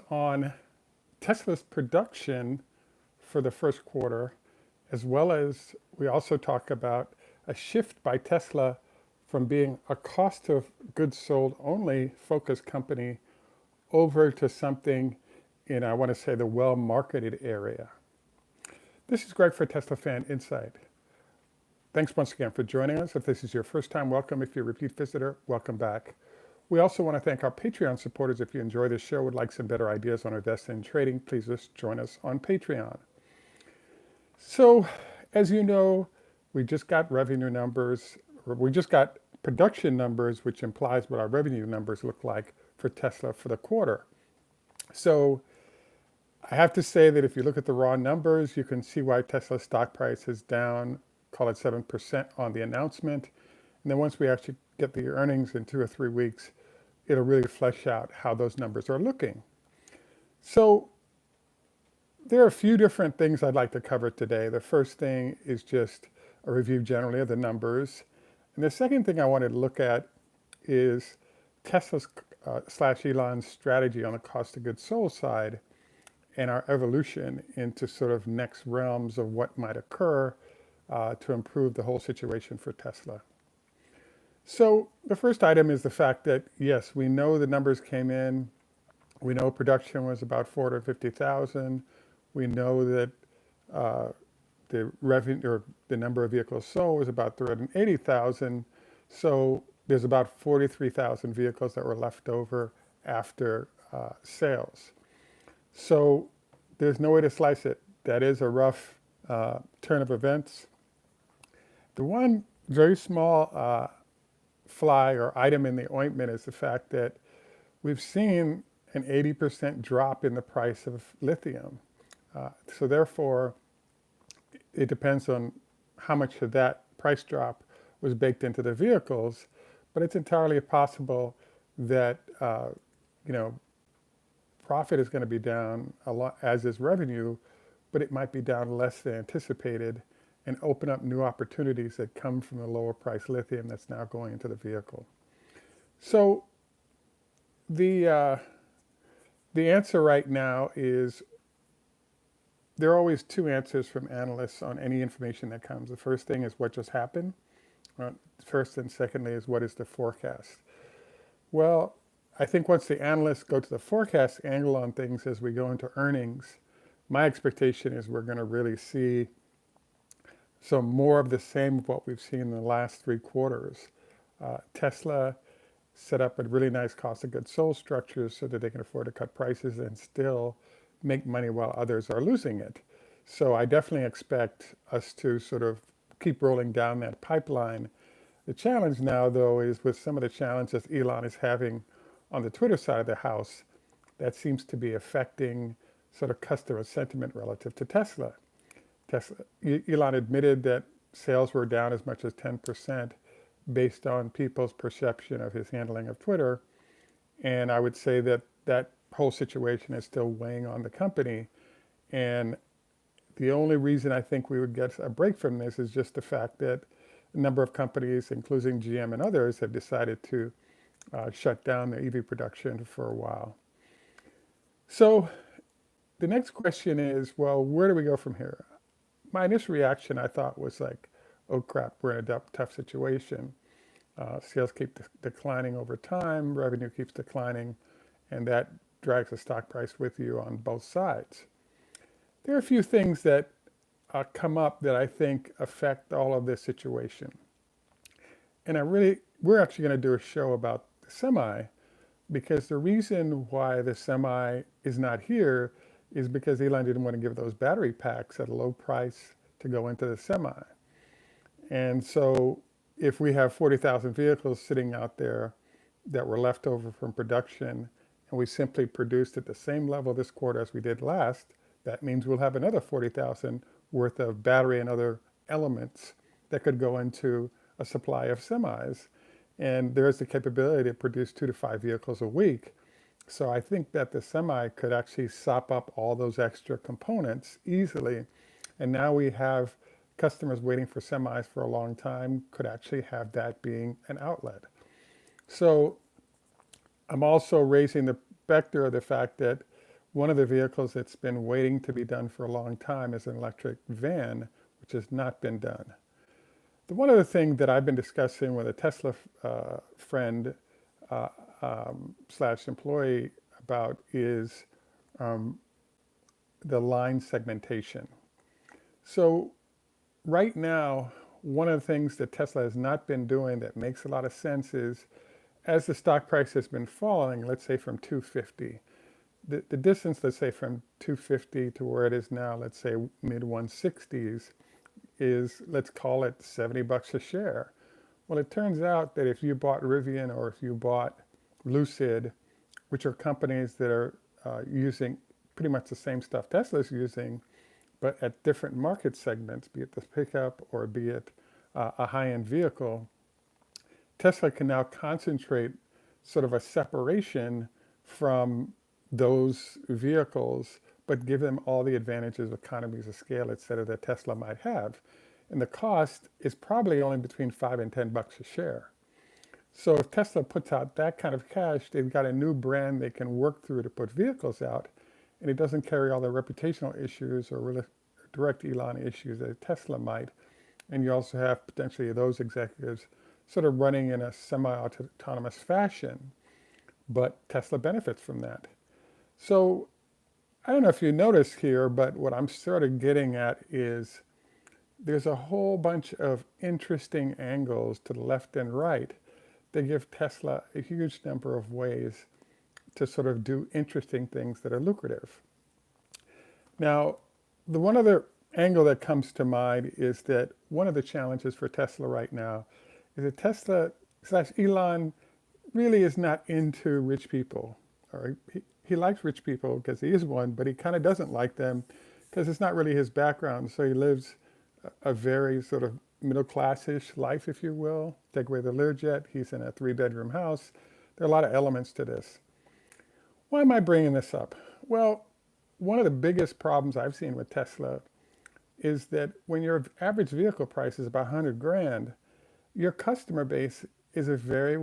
on Tesla's production for the first quarter, as well as we also talk about a shift by Tesla from being a cost of goods sold only focused company over to something in, I want to say, the well-marketed area. This is Greg for Teslafaninsight. Thanks once again for joining us. If this is your first time, welcome. If you're a repeat visitor, welcome back. We also want to thank our Patreon supporters. If you enjoy this show, would like some better ideas on investing and trading, please just join us on Patreon. So, as you know, we just got revenue numbers, or we just got production numbers, which implies what our revenue numbers look like for Tesla for the quarter. So, I have to say that if you look at the raw numbers, you can see why Tesla's stock price is down, call it 7% on the announcement. And then once we actually get the earnings in 2 or 3 weeks, it'll really flesh out how those numbers are looking. So there are a few different things I'd like to cover today. The first thing is just a review generally of the numbers. And the second thing I wanted to look at is Tesla's / Elon's strategy on the cost of goods sold side and our evolution into sort of next realms of what might occur to improve the whole situation for Tesla. So the first item is the fact that, yes, we know the numbers came in. We know production was about 450,000. We know that the revenue or the number of vehicles sold was about 380,000. So there's about 43,000 vehicles that were left over after sales. So there's no way to slice it. That is a rough turn of events. The one very small fly or item in the ointment is the fact that we've seen an 80% drop in the price of lithium. So therefore, it depends on how much of that price drop was baked into the vehicles, but it's entirely possible that profit is going to be down a lot, as is revenue, but it might be down less than anticipated and open up new opportunities that come from the lower price lithium that's now going into the vehicle. So the answer right now is there are always two answers from analysts on any information that comes. The first thing is what just happened. First and secondly is what is the forecast. Well, I think once the analysts go to the forecast angle on things as we go into earnings, my expectation is we're going to really see some more of the same of what we've seen in the last 3 quarters. Tesla set up a really nice cost of goods sold structure so that they can afford to cut prices and still make money while others are losing it. So I definitely expect us to sort of keep rolling down that pipeline. The challenge now, though, is with some of the challenges Elon is having on the Twitter side of the house, that seems to be affecting sort of customer sentiment relative to Tesla. Elon admitted that sales were down as much as 10% based on people's perception of his handling of Twitter. And I would say that that whole situation is still weighing on the company. And the only reason I think we would get a break from this is just the fact that a number of companies, including GM and others, have decided to shut down their EV production for a while. So the next question is, well, where do we go from here? My initial reaction, I thought, was like, oh crap, we're in a tough situation. Sales keep declining over time, revenue keeps declining, and that drags the stock price with you on both sides. There are a few things that come up that I think affect all of this situation. And we're actually going to do a show about the Semi, because the reason why the Semi is not here is because Elon didn't want to give those battery packs at a low price to go into the Semi. And so if we have 40,000 vehicles sitting out there that were left over from production, and we simply produced at the same level this quarter as we did last, that means we'll have another 40,000 worth of battery and other elements that could go into a supply of semis. And there's the capability to produce 2 to 5 vehicles a week. So I think that the Semi could actually sop up all those extra components easily. And now we have customers waiting for semis for a long time, could actually have that being an outlet. So I'm also raising the vector of the fact that One of the vehicles that's been waiting to be done for a long time is an electric van, which has not been done. The one other thing that I've been discussing with a Tesla friend uh, slash employee about is um, the line segmentation. So right now, one of the things that Tesla has not been doing that makes a lot of sense is as the stock price has been falling, let's say from 250, the distance, let's say from 250 to where it is now, let's say mid 160s, is, let's call it $70 a share. Well, it turns out that if you bought Rivian or if you bought Lucid, which are companies that are using pretty much the same stuff Tesla's using, but at different market segments, be it the pickup or be it a high-end vehicle, Tesla can now concentrate sort of a separation from those vehicles, but give them all the advantages of economies of scale, et cetera, that Tesla might have. And the cost is probably only between $5 and $10 a share. So if Tesla puts out that kind of cash, they've got a new brand they can work through to put vehicles out, and it doesn't carry all the reputational issues or direct Elon issues that Tesla might. And you also have potentially those executives sort of running in a semi-autonomous fashion, but Tesla benefits from that. So I don't know if you notice here, but what I'm sort of getting at is there's a whole bunch of interesting angles to the left and right that give Tesla a huge number of ways to sort of do interesting things that are lucrative. Now, the one other angle that comes to mind is that one of the challenges for Tesla right now is that Tesla slash Elon really is not into rich people. All right? He likes rich people because he is one, but he kind of doesn't like them because it's not really his background. So he lives a very sort of middle-class-ish life, if you will. Take away the Learjet, he's in a 3-bedroom house. There are a lot of elements to this. Why am I bringing this up? Well, one of the biggest problems I've seen with Tesla is that when your average vehicle price is about 100 grand, your customer base is a very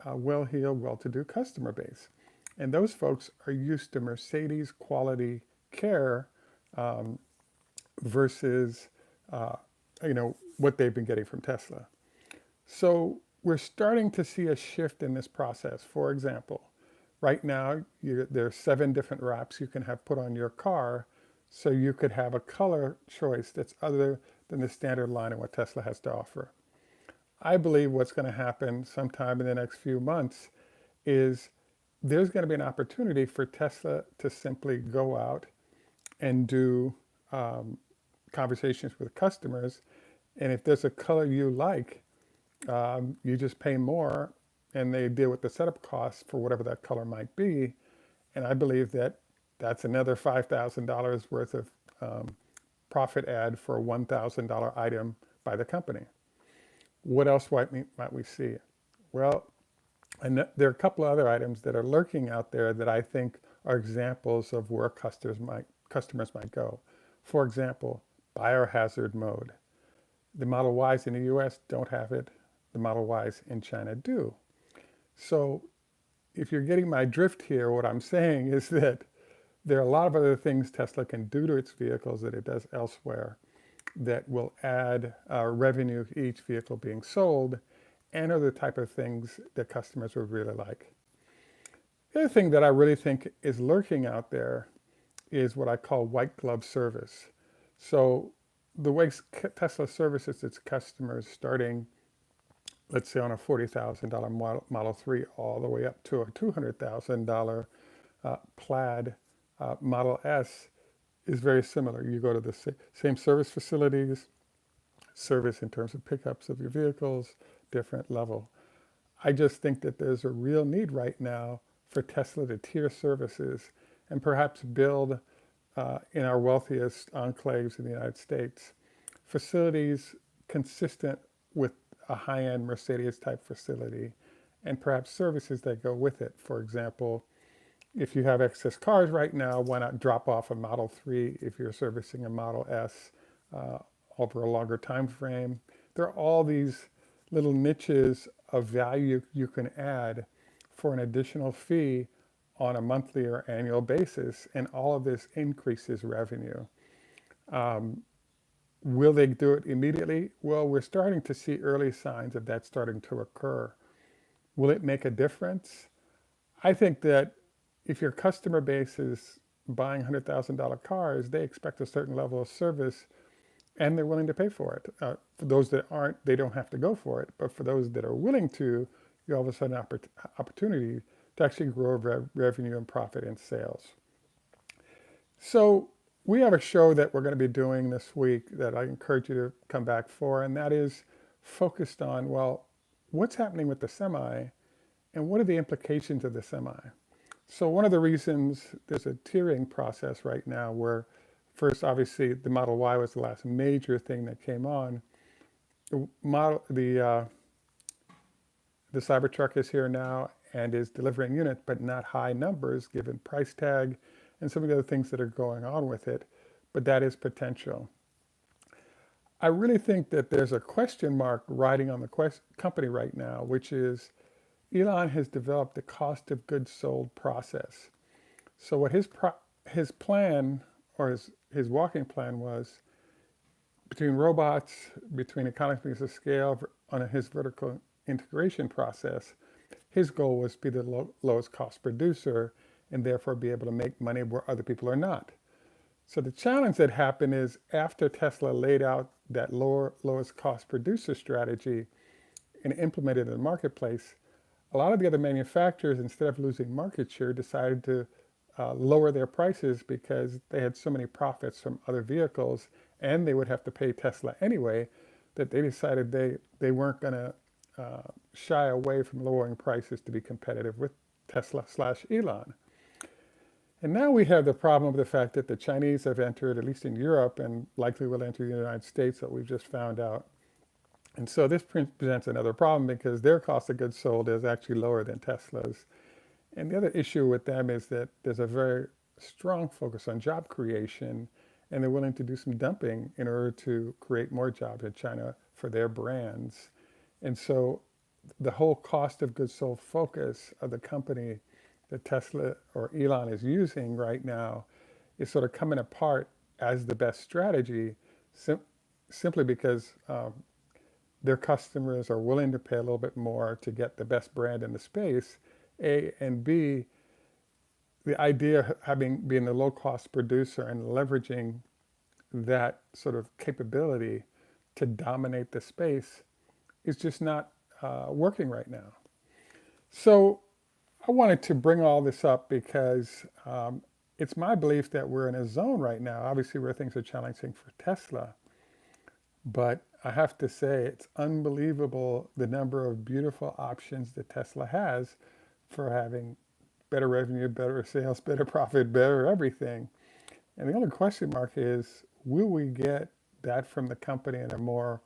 well-heeled, well-to-do customer base. And those folks are used to Mercedes quality care versus what they've been getting from Tesla. So we're starting to see a shift in this process. For example, right now there are 7 different wraps you can have put on your car, so you could have a color choice that's other than the standard line of what Tesla has to offer. I believe what's going to happen sometime in the next few months is there's going to be an opportunity for Tesla to simply go out and do conversations with customers. And if there's a color you like, you just pay more and they deal with the setup costs for whatever that color might be. And I believe that that's another $5,000 worth of profit add for a $1,000 item by the company. What else might we see? Well, and there are a couple of other items that are lurking out there that I think are examples of where customers might go. For example, biohazard mode. The Model Ys in the US don't have it. The Model Ys in China do. So if you're getting my drift here, what I'm saying is that there are a lot of other things Tesla can do to its vehicles that it does elsewhere that will add revenue to each vehicle being sold and are the type of things that customers would really like. The other thing that I really think is lurking out there is what I call white glove service. So the way Tesla services its customers starting, let's say on a $40,000 Model 3 all the way up to a $200,000 Plaid Model S is very similar. You go to the same service facilities, service in terms of pickups of your vehicles, different level. I just think that there's a real need right now for Tesla to tier services and perhaps build in our wealthiest enclaves in the United States, facilities consistent with a high-end Mercedes type facility and perhaps services that go with it. For example, if you have excess cars right now, why not drop off a Model 3 if you're servicing a Model S over a longer time frame? There are all these little niches of value you can add for an additional fee on a monthly or annual basis, and all of this increases revenue. Um, will they do it immediately? Well, we're starting to see early signs of that starting to occur. Will it make a difference? I think that if your customer base is buying $100,000 cars, they expect a certain level of service and they're willing to pay for it. For those that aren't, they don't have to go for it. But for those that are willing to, you all of a sudden opportunity to actually grow revenue and profit and sales. So we have a show that we're going to be doing this week that I encourage you to come back for, and that is focused on, well, what's happening with the semi and what are the implications of the semi? So one of the reasons there's a tiering process right now where first, obviously, the Model Y was the last major thing that came on. The Cybertruck is here now and is delivering units, but not high numbers given price tag and some of the other things that are going on with it. But that is potential. I really think that there's a question mark riding on the company right now, which is Elon has developed the cost of goods sold process. So what his plan or his walking plan was between robots, between economies of scale on his vertical integration process, his goal was to be the lowest cost producer and therefore be able to make money where other people are not. So the challenge that happened is after Tesla laid out that lowest cost producer strategy and implemented it in the marketplace, a lot of the other manufacturers, instead of losing market share, decided to lower their prices because they had so many profits from other vehicles and they would have to pay Tesla anyway, that they decided they weren't going to shy away from lowering prices to be competitive with Tesla / Elon. And now we have the problem of the fact that the Chinese have entered, at least in Europe, and likely will enter the United States, that we've just found out. And so this presents another problem because their cost of goods sold is actually lower than Tesla's. And the other issue with them is that there's a very strong focus on job creation, and they're willing to do some dumping in order to create more jobs in China for their brands. And so the whole cost of goods sold focus of the company that Tesla or Elon is using right now is sort of coming apart as the best strategy simply because their customers are willing to pay a little bit more to get the best brand in the space, A, and B, the idea of being the low-cost producer and leveraging that sort of capability to dominate the space is just not working right now. So I wanted to bring all this up because it's my belief that we're in a zone right now, obviously where things are challenging for Tesla, but I have to say it's unbelievable the number of beautiful options that Tesla has for having better revenue, better sales, better profit, better everything. And the only question mark is, will we get that from the company in a more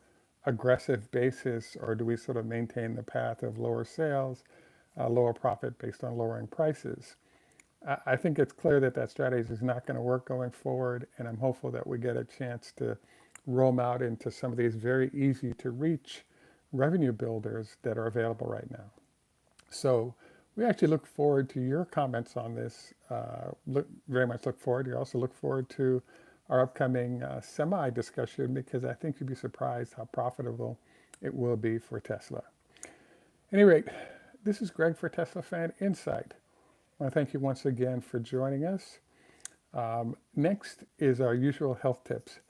aggressive basis, or do we sort of maintain the path of lower sales, lower profit based on lowering prices? I think it's clear that that strategy is not going to work going forward, and I'm hopeful that we get a chance to roll them out into some of these very easy to reach revenue builders that are available right now. So we actually look forward to your comments on this. Very much look forward. You also look forward to our upcoming semi discussion because I think you'd be surprised how profitable it will be for Tesla. At any rate, this is Greg for Teslafaninsight. I want to thank you once again for joining us. Next is our usual health tips.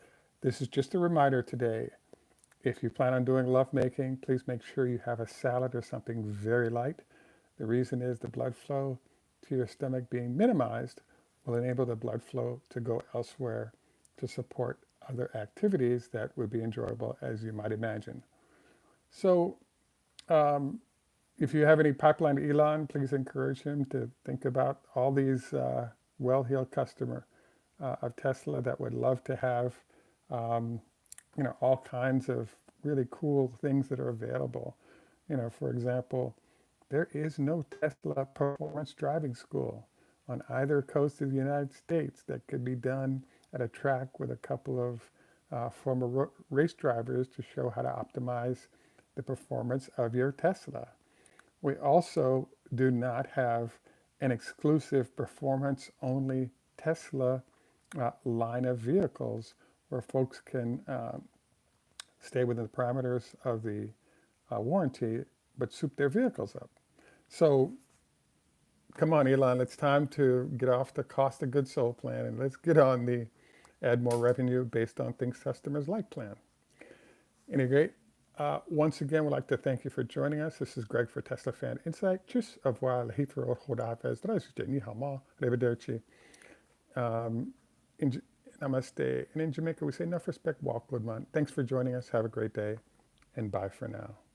This is just a reminder today. If you plan on doing lovemaking, please make sure you have a salad or something very light. The reason is the blood flow to your stomach being minimized will enable the blood flow to go elsewhere to support other activities that would be enjoyable, as you might imagine. So if you have any pipeline to Elon, please encourage him to think about all these well-heeled customer of Tesla that would love to have all kinds of really cool things that are available. For example, there is no Tesla performance driving school on either coast of the United States that could be done at a track with a couple of former race drivers to show how to optimize the performance of your Tesla. We also do not have an exclusive performance-only Tesla line of vehicles where folks can stay within the parameters of the warranty, but soup their vehicles up. So come on, Elon, it's time to get off the cost of goods sold plan and let's get on the add more revenue based on things customers like plan. Anyway, once again, we'd like to thank you for joining us. This is Greg for Teslafaninsight. Tschüss, au revoir, lahithro, hodafes, drajute, ni hama, arrivederci. In Namaste. And in Jamaica, we say enough respect, walk, good man. Thanks for joining us. Have a great day, and bye for now.